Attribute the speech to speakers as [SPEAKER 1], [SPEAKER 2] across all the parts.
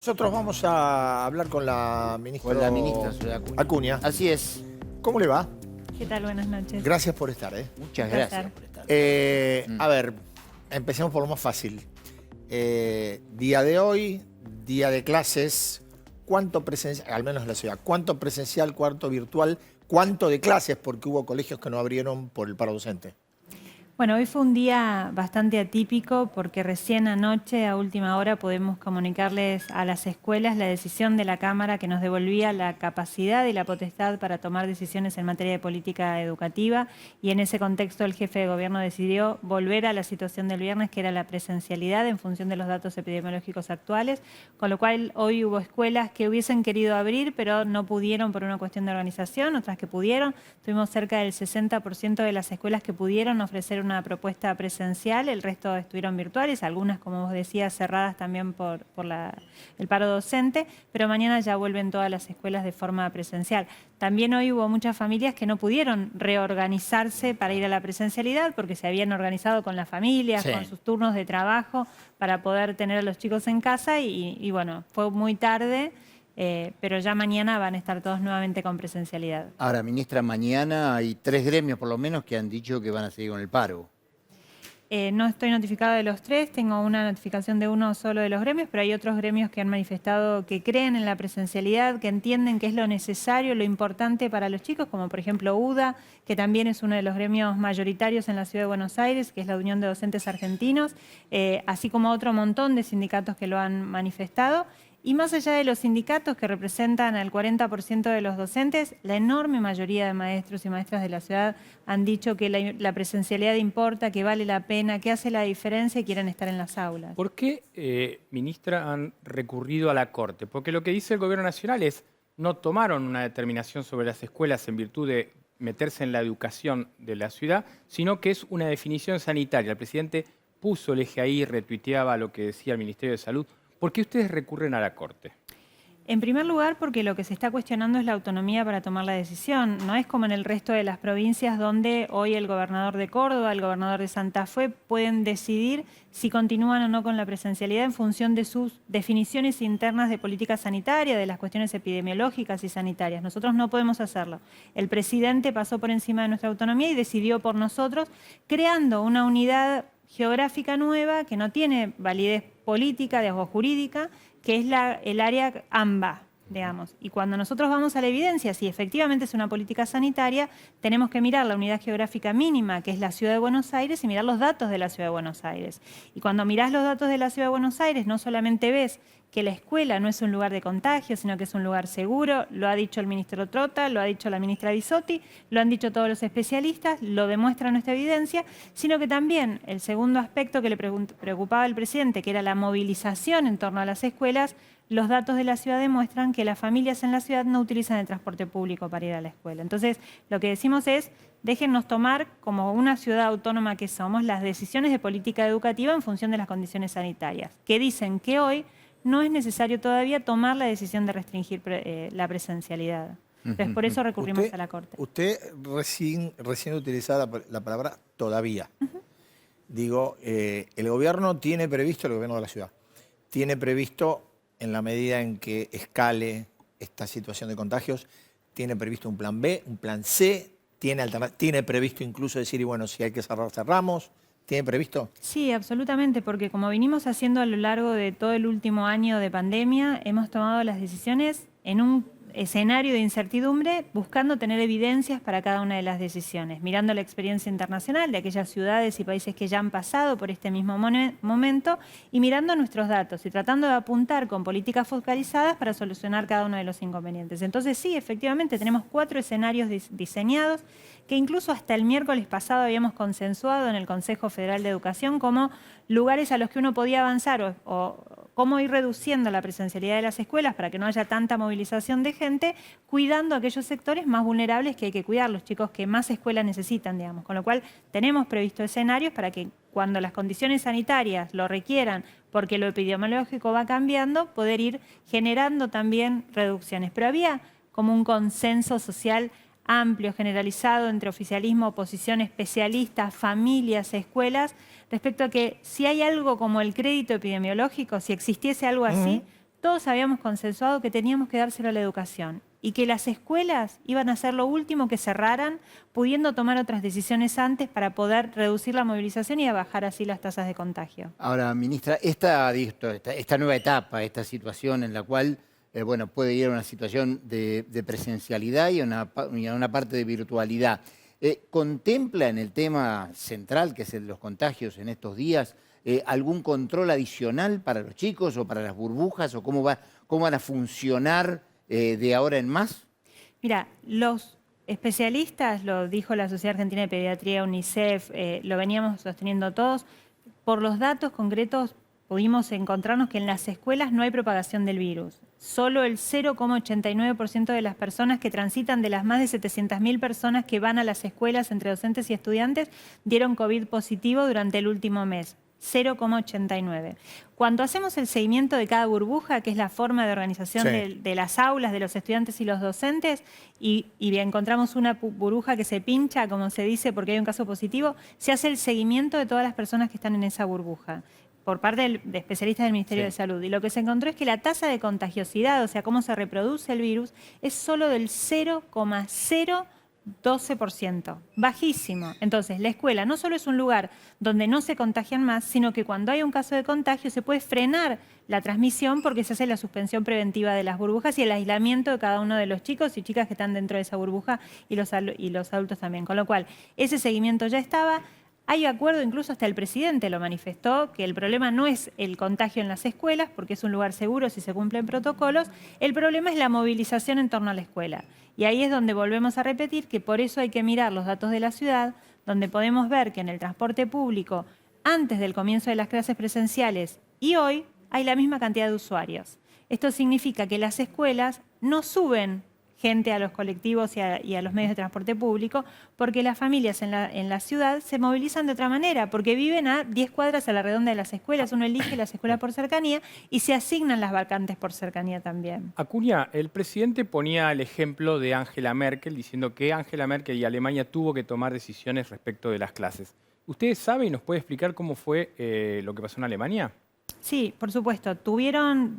[SPEAKER 1] Nosotros vamos a hablar con la ministra,
[SPEAKER 2] Soledad Acuña.
[SPEAKER 1] Acuña.
[SPEAKER 2] Así es.
[SPEAKER 1] ¿Cómo le va?
[SPEAKER 3] ¿Qué tal? Buenas noches.
[SPEAKER 1] Gracias por estar.
[SPEAKER 2] Muchas
[SPEAKER 3] Un
[SPEAKER 2] gracias
[SPEAKER 3] placer.
[SPEAKER 2] por estar.
[SPEAKER 1] A ver, empecemos por lo más fácil. Día de hoy, día de clases, ¿cuánto presencial, al menos en la ciudad, cuánto presencial, cuánto virtual, cuánto de clases, porque hubo colegios que no abrieron por el paro docente?
[SPEAKER 3] Bueno, hoy fue un día bastante atípico porque recién anoche, a última hora, pudimos comunicarles a las escuelas la decisión de la Cámara que nos devolvía la capacidad y la potestad para tomar decisiones en materia de política educativa, y en ese contexto el jefe de gobierno decidió volver a la situación del viernes, que era la presencialidad en función de los datos epidemiológicos actuales, con lo cual hoy hubo escuelas que hubiesen querido abrir pero no pudieron por una cuestión de organización, otras que pudieron. Tuvimos cerca del 60% de las escuelas que pudieron ofrecer una propuesta presencial, el resto estuvieron virtuales, algunas, como vos decías, cerradas también por el paro docente, pero mañana ya vuelven todas las escuelas de forma presencial. También hoy hubo muchas familias que no pudieron reorganizarse para ir a la presencialidad porque se habían organizado con las familias,
[SPEAKER 2] Sí.
[SPEAKER 3] con sus turnos de trabajo para poder tener a los chicos en casa y bueno, fue muy tarde. Pero ya mañana van a estar todos nuevamente con presencialidad.
[SPEAKER 2] Ahora, ministra, mañana hay 3 gremios por lo menos que han dicho que van a seguir con el paro.
[SPEAKER 3] No estoy notificada de los 3, tengo una notificación de uno solo de los gremios, pero hay otros gremios que han manifestado que creen en la presencialidad, que entienden que es lo necesario, lo importante para los chicos, como por ejemplo UDA, que también es uno de los gremios mayoritarios en la Ciudad de Buenos Aires, que es la Unión de Docentes Argentinos, así como otro montón de sindicatos que lo han manifestado. Y más allá de los sindicatos que representan al 40% de los docentes, la enorme mayoría de maestros y maestras de la ciudad han dicho que la presencialidad importa, que vale la pena, que hace la diferencia y quieren estar en las aulas.
[SPEAKER 4] ¿Por qué, ministra, han recurrido a la Corte? Porque lo que dice el Gobierno Nacional es no tomaron una determinación sobre las escuelas en virtud de meterse en la educación de la ciudad, sino que es una definición sanitaria. El presidente puso el eje ahí, retuiteaba lo que decía el Ministerio de Salud. ¿Por qué ustedes recurren a la Corte?
[SPEAKER 3] En primer lugar, porque lo que se está cuestionando es la autonomía para tomar la decisión. No es como en el resto de las provincias donde hoy el gobernador de Córdoba, el gobernador de Santa Fe pueden decidir si continúan o no con la presencialidad en función de sus definiciones internas de política sanitaria, de las cuestiones epidemiológicas y sanitarias. Nosotros no podemos hacerlo. El presidente pasó por encima de nuestra autonomía y decidió por nosotros, creando una unidad geográfica nueva que no tiene validez política o jurídica, que es el área AMBA, digamos. Y cuando nosotros vamos a la evidencia, si efectivamente es una política sanitaria, tenemos que mirar la unidad geográfica mínima, que es la Ciudad de Buenos Aires, y mirar los datos de la Ciudad de Buenos Aires. Y cuando mirás los datos de la Ciudad de Buenos Aires, no solamente ves que la escuela no es un lugar de contagio, sino que es un lugar seguro, lo ha dicho el ministro Trota, lo ha dicho la ministra Bisotti, lo han dicho todos los especialistas, lo demuestra nuestra evidencia, sino que también el segundo aspecto que le preocupaba al presidente, que era la movilización en torno a las escuelas, los datos de la ciudad demuestran que las familias en la ciudad no utilizan el transporte público para ir a la escuela. Entonces, lo que decimos es, déjennos tomar, como una ciudad autónoma que somos, las decisiones de política educativa en función de las condiciones sanitarias, que dicen que hoy no es necesario todavía tomar la decisión de restringir la presencialidad. Entonces, por eso recurrimos a la Corte.
[SPEAKER 1] Usted recién utilizaba la palabra todavía. Digo, el gobierno tiene previsto, el gobierno de la ciudad, tiene previsto, en la medida en que escale esta situación de contagios, tiene previsto un plan B, un plan C, tiene previsto incluso decir, y bueno, si hay que cerrar, cerramos. ¿Tiene previsto?
[SPEAKER 3] Sí, absolutamente, porque como vinimos haciendo a lo largo de todo el último año de pandemia, hemos tomado las decisiones en un escenario de incertidumbre, buscando tener evidencias para cada una de las decisiones, mirando la experiencia internacional de aquellas ciudades y países que ya han pasado por este mismo momento y mirando nuestros datos y tratando de apuntar con políticas focalizadas para solucionar cada uno de los inconvenientes. Entonces sí, efectivamente tenemos 4 escenarios diseñados que incluso hasta el miércoles pasado habíamos consensuado en el Consejo Federal de Educación como lugares a los que uno podía avanzar o cómo ir reduciendo la presencialidad de las escuelas para que no haya tanta movilización de gente, cuidando aquellos sectores más vulnerables que hay que cuidar, los chicos que más escuela necesitan, digamos. Con lo cual tenemos previsto escenarios para que cuando las condiciones sanitarias lo requieran, porque lo epidemiológico va cambiando, poder ir generando también reducciones. Pero había como un consenso social amplio, generalizado, entre oficialismo, oposición, especialistas, familias, escuelas, respecto a que si hay algo como el crédito epidemiológico, si existiese algo así, todos habíamos consensuado que teníamos que dárselo a la educación y que las escuelas iban a ser lo último que cerraran, pudiendo tomar otras decisiones antes para poder reducir la movilización y bajar así las tasas de contagio.
[SPEAKER 2] Ahora, ministra, esta nueva etapa, esta situación en la cual bueno, puede ir a una situación de presencialidad y a una parte de virtualidad, ¿contempla en el tema central, que es el de los contagios en estos días, algún control adicional para los chicos o para las burbujas o cómo van a funcionar de ahora en más?
[SPEAKER 3] Mira, los especialistas, lo dijo la Sociedad Argentina de Pediatría, UNICEF, lo veníamos sosteniendo todos, por los datos concretos pudimos encontrarnos que en las escuelas no hay propagación del virus. Solo el 0,89% de las personas que transitan de las más de 700.000 personas que van a las escuelas entre docentes y estudiantes dieron COVID positivo durante el último mes. 0,89. Cuando hacemos el seguimiento de cada burbuja, que es la forma de organización de las aulas, de los estudiantes y los docentes, y encontramos una burbuja que se pincha, como se dice, porque hay un caso positivo, se hace el seguimiento de todas las personas que están en esa burbuja por parte de especialistas del Ministerio de Salud. Y lo que se encontró es que la tasa de contagiosidad, o sea, cómo se reproduce el virus, es solo del 0,012%, bajísimo. Entonces, la escuela no solo es un lugar donde no se contagian más, sino que cuando hay un caso de contagio se puede frenar la transmisión porque se hace la suspensión preventiva de las burbujas y el aislamiento de cada uno de los chicos y chicas que están dentro de esa burbuja y los adultos también. Con lo cual, ese seguimiento ya estaba. Hay acuerdo, incluso hasta el presidente lo manifestó, que el problema no es el contagio en las escuelas, porque es un lugar seguro si se cumplen protocolos, el problema es la movilización en torno a la escuela. Y ahí es donde volvemos a repetir que por eso hay que mirar los datos de la ciudad, donde podemos ver que en el transporte público, antes del comienzo de las clases presenciales y hoy, hay la misma cantidad de usuarios. Esto significa que las escuelas no suben gente a los colectivos y a los medios de transporte público, porque las familias en la ciudad se movilizan de otra manera, porque viven a 10 cuadras a la redonda de las escuelas, uno elige las escuelas por cercanía y se asignan las vacantes por cercanía también.
[SPEAKER 4] Acuña, el presidente ponía el ejemplo de Angela Merkel, diciendo que Angela Merkel y Alemania tuvo que tomar decisiones respecto de las clases. ¿Usted sabe y nos puede explicar cómo fue lo que pasó en Alemania?
[SPEAKER 3] Sí, por supuesto. Tomaron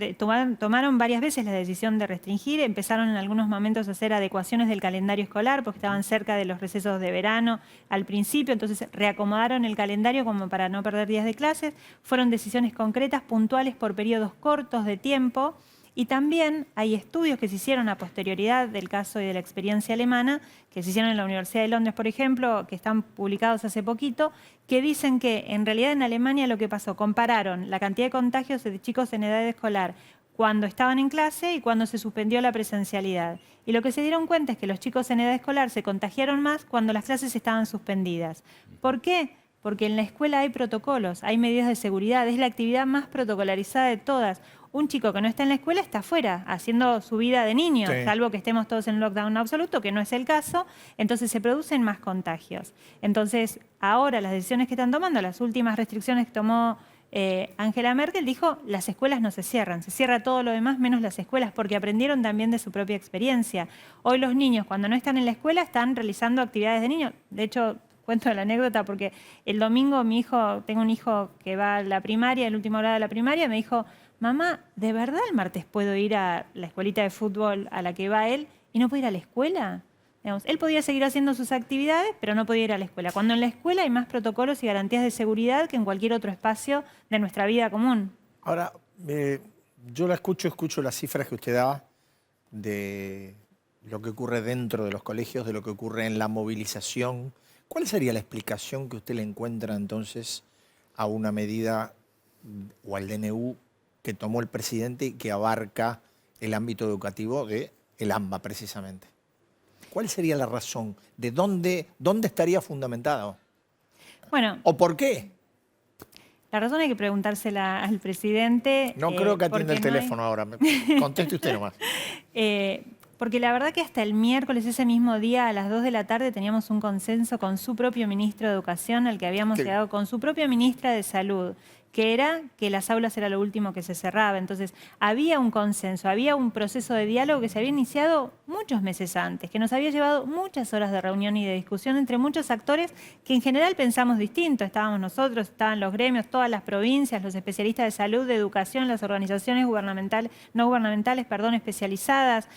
[SPEAKER 3] varias veces la decisión de restringir, empezaron en algunos momentos a hacer adecuaciones del calendario escolar porque estaban cerca de los recesos de verano al principio, entonces reacomodaron el calendario como para no perder días de clases. Fueron decisiones concretas, puntuales por periodos cortos de tiempo. Y también hay estudios que se hicieron a posterioridad del caso y de la experiencia alemana, que se hicieron en la Universidad de Londres, por ejemplo, que están publicados hace poquito, que dicen que en realidad en Alemania lo que pasó, compararon la cantidad de contagios de chicos en edad escolar cuando estaban en clase y cuando se suspendió la presencialidad. Y lo que se dieron cuenta es que los chicos en edad escolar se contagiaron más cuando las clases estaban suspendidas. ¿Por qué? Porque en la escuela hay protocolos, hay medidas de seguridad, es la actividad más protocolarizada de todas. Un chico que no está en la escuela está afuera, haciendo su vida de niño, salvo que estemos todos en lockdown absoluto, que no es el caso, entonces se producen más contagios. Entonces, ahora las decisiones que están tomando, las últimas restricciones que tomó Angela Merkel, dijo, las escuelas no se cierran, se cierra todo lo demás menos las escuelas, porque aprendieron también de su propia experiencia. Hoy los niños, cuando no están en la escuela, están realizando actividades de niños. De hecho, cuento la anécdota porque el domingo tengo un hijo que va a la primaria, el último grado de la primaria, me dijo, mamá, ¿de verdad el martes puedo ir a la escuelita de fútbol a la que va él y no puedo ir a la escuela? Digamos, él podía seguir haciendo sus actividades, pero no podía ir a la escuela. Cuando en la escuela hay más protocolos y garantías de seguridad que en cualquier otro espacio de nuestra vida común.
[SPEAKER 1] Ahora, yo escucho las cifras que usted daba de lo que ocurre dentro de los colegios, de lo que ocurre en la movilización. ¿Cuál sería la explicación que usted le encuentra entonces a una medida o al DNU que tomó el presidente y que abarca el ámbito educativo del AMBA precisamente? ¿Cuál sería la razón? ¿De dónde estaría fundamentado?
[SPEAKER 3] Bueno,
[SPEAKER 1] ¿O por qué?
[SPEAKER 3] La razón hay que preguntársela al presidente.
[SPEAKER 1] No creo que atienda el teléfono ahora. Conteste usted nomás.
[SPEAKER 3] Porque la verdad que hasta el miércoles, ese mismo día, a las 2 de la tarde, teníamos un consenso con su propio ministro de Educación, al que habíamos llegado con su propia ministra de Salud, que era que las aulas era lo último que se cerraba. Entonces, había un consenso, había un proceso de diálogo que se había iniciado muchos meses antes, que nos había llevado muchas horas de reunión y de discusión entre muchos actores que en general pensamos distinto. Estábamos nosotros, estaban los gremios, todas las provincias, los especialistas de salud, de educación, las organizaciones gubernamentales, no gubernamentales, perdón, especializadas.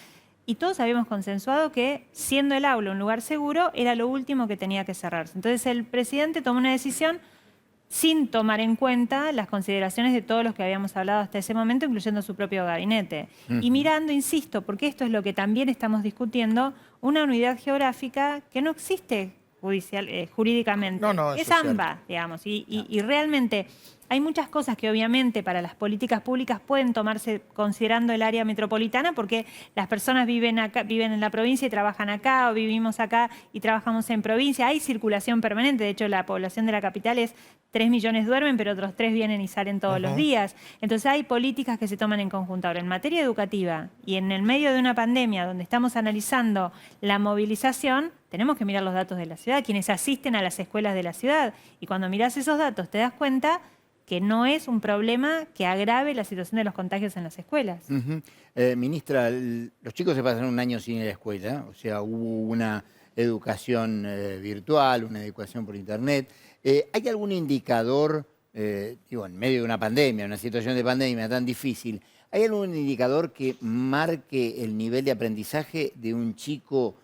[SPEAKER 3] Y todos habíamos consensuado que, siendo el aula un lugar seguro, era lo último que tenía que cerrarse. Entonces, el presidente tomó una decisión sin tomar en cuenta las consideraciones de todos los que habíamos hablado hasta ese momento, incluyendo su propio gabinete. Y mirando, insisto, porque esto es lo que también estamos discutiendo, una unidad geográfica que no existe jurídicamente.
[SPEAKER 1] No,
[SPEAKER 3] es
[SPEAKER 1] eso es
[SPEAKER 3] AMBA,
[SPEAKER 1] cierto.
[SPEAKER 3] digamos. Y realmente hay muchas cosas que obviamente para las políticas públicas pueden tomarse considerando el área metropolitana porque las personas viven acá, viven en la provincia y trabajan acá, o vivimos acá y trabajamos en provincia. Hay circulación permanente. De hecho, la población de la capital es 3 millones duermen, pero otros 3 vienen y salen todos los días. Entonces hay políticas que se toman en conjunto. Ahora, en materia educativa y en el medio de una pandemia donde estamos analizando la movilización, tenemos que mirar los datos de la ciudad, quienes asisten a las escuelas de la ciudad. Y cuando mirás esos datos te das cuenta que no es un problema que agrave la situación de los contagios en las escuelas.
[SPEAKER 2] Ministra, los chicos se pasan un año sin ir a la escuela, o sea, hubo una educación virtual, una educación por internet. ¿Hay algún indicador, digo, en medio de una pandemia, una situación de pandemia tan difícil, ¿hay algún indicador que marque el nivel de aprendizaje de un chico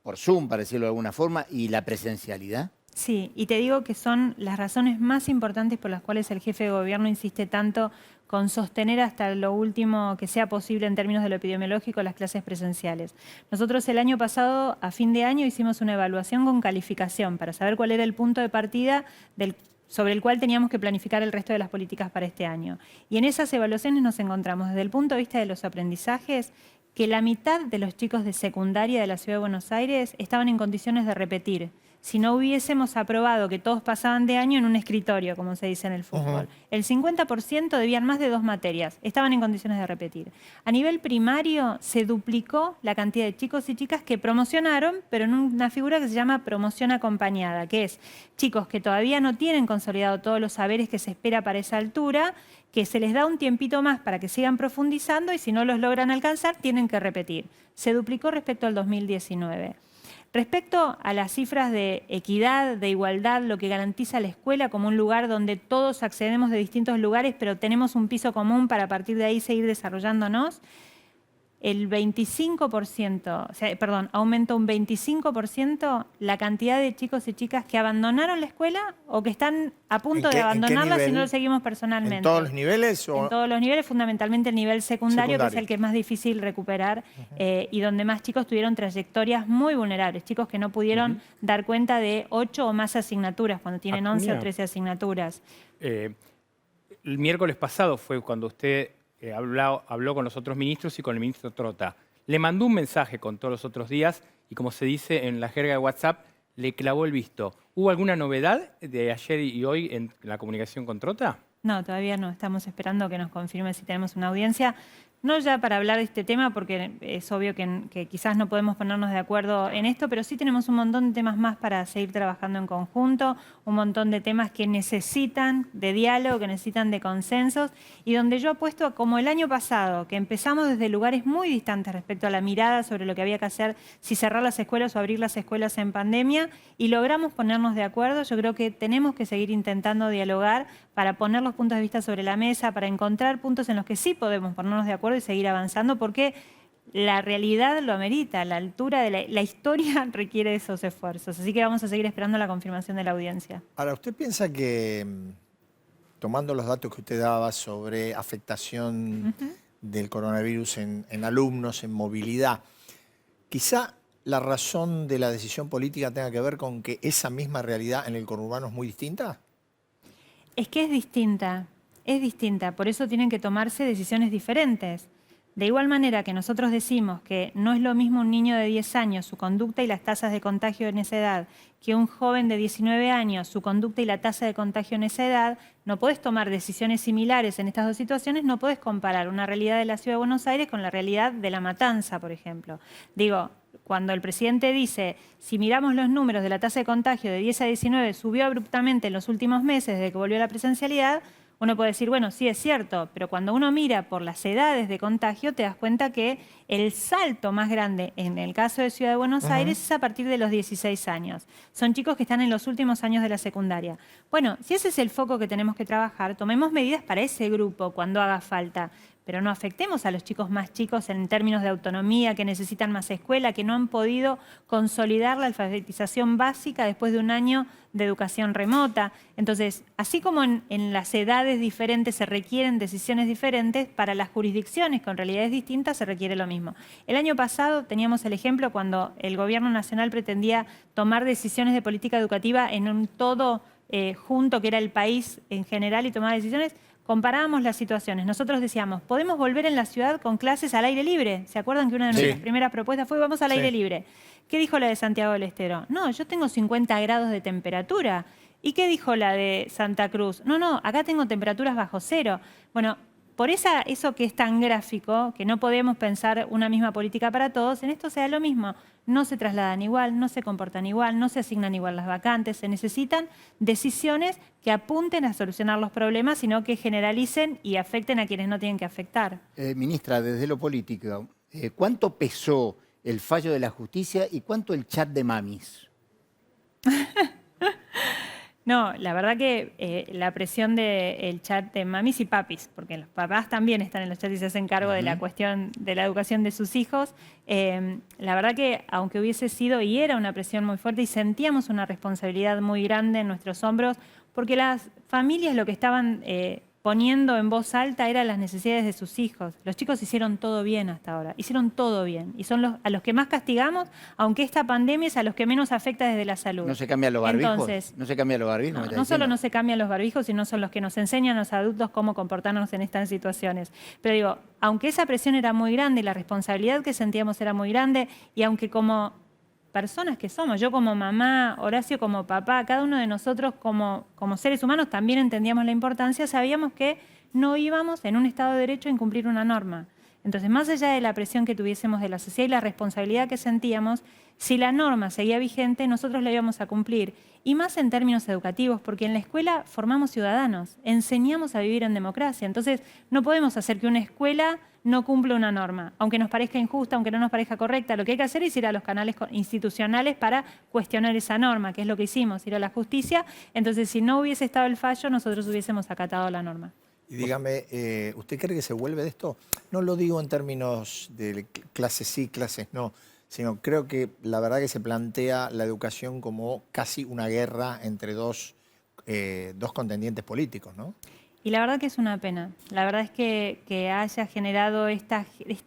[SPEAKER 2] por Zoom, para decirlo de alguna forma, y la presencialidad?
[SPEAKER 3] Sí, y te digo que son las razones más importantes por las cuales el jefe de gobierno insiste tanto con sostener hasta lo último que sea posible en términos de lo epidemiológico las clases presenciales. Nosotros el año pasado, a fin de año, hicimos una evaluación con calificación para saber cuál era el punto de partida sobre el cual teníamos que planificar el resto de las políticas para este año. Y en esas evaluaciones nos encontramos, desde el punto de vista de los aprendizajes, que la mitad de los chicos de secundaria de la Ciudad de Buenos Aires estaban en condiciones de repetir. Si no hubiésemos aprobado que todos pasaban de año en un escritorio, como se dice en el fútbol. El 50% debían más de 2 materias, estaban en condiciones de repetir. A nivel primario se duplicó la cantidad de chicos y chicas que promocionaron, pero en una figura que se llama promoción acompañada, que es chicos que todavía no tienen consolidado todos los saberes que se espera para esa altura, que se les da un tiempito más para que sigan profundizando y si no los logran alcanzar, tienen que repetir. Se duplicó respecto al 2019. Respecto a las cifras de equidad, de igualdad, lo que garantiza la escuela como un lugar donde todos accedemos de distintos lugares, pero tenemos un piso común para a partir de ahí seguir desarrollándonos, el 25%, aumentó un 25% la cantidad de chicos y chicas que abandonaron la escuela o que están a punto de abandonarla si no lo seguimos personalmente.
[SPEAKER 1] ¿En todos los niveles?
[SPEAKER 3] En todos los niveles, fundamentalmente el nivel secundario, que es el que es más difícil recuperar y donde más chicos tuvieron trayectorias muy vulnerables, chicos que no pudieron dar cuenta de 8 o más asignaturas cuando tienen 11 o 13 asignaturas.
[SPEAKER 4] El miércoles pasado fue cuando usted habló con los otros ministros y con el ministro Trota. Le mandó un mensaje con todos los otros días y, como se dice en la jerga de WhatsApp, le clavó el visto. ¿Hubo alguna novedad de ayer y hoy en la comunicación con Trota?
[SPEAKER 3] No, todavía no. Estamos esperando que nos confirme si tenemos una audiencia. No ya para hablar de este tema, porque es obvio que quizás no podemos ponernos de acuerdo en esto, pero sí tenemos un montón de temas más para seguir trabajando en conjunto, un montón de temas que necesitan de diálogo, que necesitan de consensos, y donde yo apuesto a como el año pasado, que empezamos desde lugares muy distantes respecto a la mirada sobre lo que había que hacer, si cerrar las escuelas o abrir las escuelas en pandemia, y logramos ponernos de acuerdo. Yo creo que tenemos que seguir intentando dialogar para poner los puntos de vista sobre la mesa, para encontrar puntos en los que sí podemos ponernos de acuerdo y seguir avanzando, porque la realidad lo amerita, la altura de la historia requiere esos esfuerzos. Así que vamos a seguir esperando la confirmación de la audiencia.
[SPEAKER 1] Ahora, ¿usted piensa que, tomando los datos que usted daba sobre afectación del coronavirus en alumnos, en movilidad, quizá la razón de la decisión política tenga que ver con que esa misma realidad en el conurbano es muy distinta?
[SPEAKER 3] Es que es distinta, por eso tienen que tomarse decisiones diferentes. De igual manera que nosotros decimos que no es lo mismo un niño de 10 años, su conducta y las tasas de contagio en esa edad, que un joven de 19 años, su conducta y la tasa de contagio en esa edad, no podés tomar decisiones similares en estas dos situaciones, no podés comparar una realidad de la Ciudad de Buenos Aires con la realidad de La Matanza, por ejemplo. Digo, cuando el presidente dice, si miramos los números de la tasa de contagio de 10 a 19 subió abruptamente en los últimos meses desde que volvió a la presencialidad, uno puede decir, bueno, sí es cierto, pero cuando uno mira por las edades de contagio, te das cuenta que el salto más grande en el caso de Ciudad de Buenos Aires es a partir de los 16 años. Son chicos que están en los últimos años de la secundaria. Bueno, si ese es el foco que tenemos que trabajar, tomemos medidas para ese grupo cuando haga falta. Pero no afectemos a los chicos más chicos en términos de autonomía, que necesitan más escuela, que no han podido consolidar la alfabetización básica después de un año de educación remota. Entonces, así como en las edades diferentes se requieren decisiones diferentes, para las jurisdicciones con realidades distintas se requiere lo mismo. El año pasado teníamos el ejemplo cuando el gobierno nacional pretendía tomar decisiones de política educativa en un todo junto, que era el país en general, y tomar decisiones. Comparábamos las situaciones. Nosotros decíamos, podemos volver en la ciudad con clases al aire libre. ¿Se acuerdan que una de nuestras primeras propuestas fue vamos al aire libre? ¿Qué dijo la de Santiago del Estero? No, yo tengo 50 grados de temperatura. ¿Y qué dijo la de Santa Cruz? No, acá tengo temperaturas bajo cero. Bueno, por eso que es tan gráfico, que no podemos pensar una misma política para todos, en esto se da lo mismo. No se trasladan igual, no se comportan igual, no se asignan igual las vacantes. Se necesitan decisiones que apunten a solucionar los problemas, sino que generalicen y afecten a quienes no tienen que afectar.
[SPEAKER 2] Ministra, desde lo político, ¿cuánto pesó el fallo de la justicia y cuánto el chat de mamis?
[SPEAKER 3] No, la verdad que la presión del chat de mamis y papis, porque los papás también están en los chats y se hacen cargo de la cuestión de la educación de sus hijos, la verdad que aunque hubiese sido y era una presión muy fuerte y sentíamos una responsabilidad muy grande en nuestros hombros, porque las familias lo que estaban poniendo en voz alta eran las necesidades de sus hijos. Los chicos hicieron todo bien hasta ahora, hicieron todo bien. Y son a los que más castigamos, aunque esta pandemia es a los que menos afecta desde la salud.
[SPEAKER 2] ¿No se cambian los barbijos?
[SPEAKER 3] Entonces,
[SPEAKER 2] ¿No se cambian los barbijos?
[SPEAKER 3] No solo no se cambian los barbijos, sino son los que nos enseñan a los adultos cómo comportarnos en estas situaciones. Pero digo, aunque esa presión era muy grande y la responsabilidad que sentíamos era muy grande, y aunque como personas que somos, yo como mamá, Horacio como papá, cada uno de nosotros como seres humanos también entendíamos la importancia, sabíamos que no íbamos en un Estado de Derecho a incumplir una norma. Entonces, más allá de la presión que tuviésemos de la sociedad y la responsabilidad que sentíamos, si la norma seguía vigente, nosotros la íbamos a cumplir. Y más en términos educativos, porque en la escuela formamos ciudadanos, enseñamos a vivir en democracia. Entonces, no podemos hacer que una escuela no cumpla una norma, aunque nos parezca injusta, aunque no nos parezca correcta. Lo que hay que hacer es ir a los canales institucionales para cuestionar esa norma, que es lo que hicimos, ir a la justicia. Entonces, si no hubiese estado el fallo, nosotros hubiésemos acatado la norma.
[SPEAKER 1] Y dígame, ¿usted cree que se vuelve de esto? No lo digo en términos de clases sí, clases no, sino creo que la verdad que se plantea la educación como casi una guerra entre dos contendientes políticos, ¿no?
[SPEAKER 3] Y la verdad que es una pena. La verdad es que haya generado esta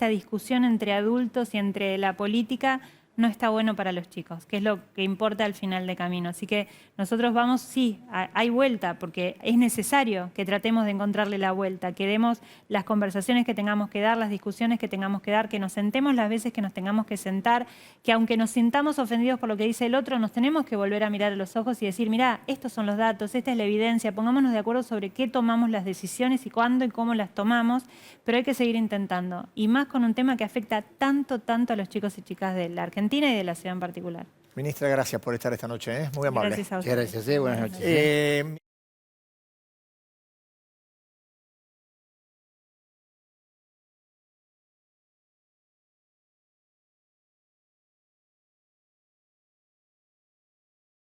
[SPEAKER 3] discusión entre adultos y entre la política no está bueno para los chicos, que es lo que importa al final de camino. Así que nosotros vamos, sí, hay vuelta, porque es necesario que tratemos de encontrarle la vuelta, que demos las conversaciones que tengamos que dar, las discusiones que tengamos que dar, que nos sentemos las veces que nos tengamos que sentar, que aunque nos sintamos ofendidos por lo que dice el otro, nos tenemos que volver a mirar a los ojos y decir, mirá, estos son los datos, esta es la evidencia, pongámonos de acuerdo sobre qué tomamos las decisiones y cuándo y cómo las tomamos, pero hay que seguir intentando. Y más con un tema que afecta tanto a los chicos y chicas de la Argentina y de la ciudad en particular.
[SPEAKER 1] Ministra, gracias por estar esta noche, muy amable.
[SPEAKER 3] Gracias a ustedes.
[SPEAKER 2] Gracias, buenas noches.